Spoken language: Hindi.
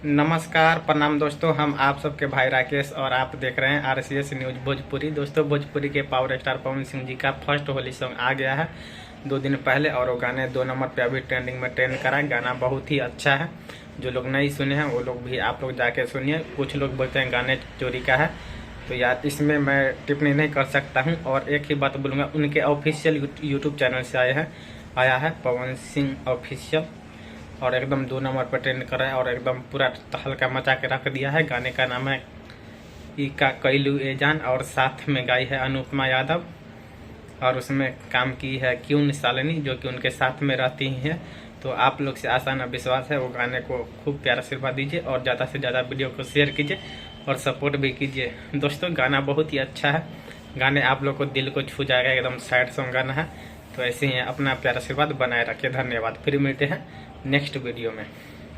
नमस्कार प्रणाम दोस्तों, हम आप सबके भाई राकेश और आप देख रहे हैं RCS न्यूज भोजपुरी। दोस्तों, भोजपुरी के पावर स्टार पवन सिंह जी का फर्स्ट होली सॉन्ग आ गया है 2 दिन पहले और वो गाने 2 नंबर पे अभी ट्रेंडिंग में ट्रेंड करा। गाना बहुत ही अच्छा है। जो लोग नहीं सुने हैं वो लोग भी आप लोग जाके सुनिए। कुछ लोग बोलते हैं गाने चोरी का है, तो यार इसमें मैं टिप्पणी नहीं कर सकता हूँ। और एक ही बात बोलूँगा, उनके ऑफिशियल यूट्यूब चैनल से आया है पवन सिंह ऑफिशियल, और एकदम 2 नंबर पर ट्रेंड कर रहा है और एकदम पूरा तहलका मचा के रख दिया है। गाने का नाम है इका कैलू ए जान और साथ में गाई है अनुपमा यादव और उसमें काम की है क्यून शालिनी, जो कि उनके साथ में रहती हैं। तो आप लोग से आसान विश्वास है, वो गाने को खूब प्यारा आशीर्वाद दीजिए और ज़्यादा से ज़्यादा वीडियो को शेयर कीजिए और सपोर्ट भी कीजिए। दोस्तों, गाना बहुत ही अच्छा है। गाने आप लोग को दिल को छू जाएगा। एकदम सैड सॉन्ग गाना है। तो ऐसे ही अपना प्यारा आशीर्वाद बनाए रखिए। धन्यवाद। फिर मिलते हैं नेक्स्ट वीडियो में।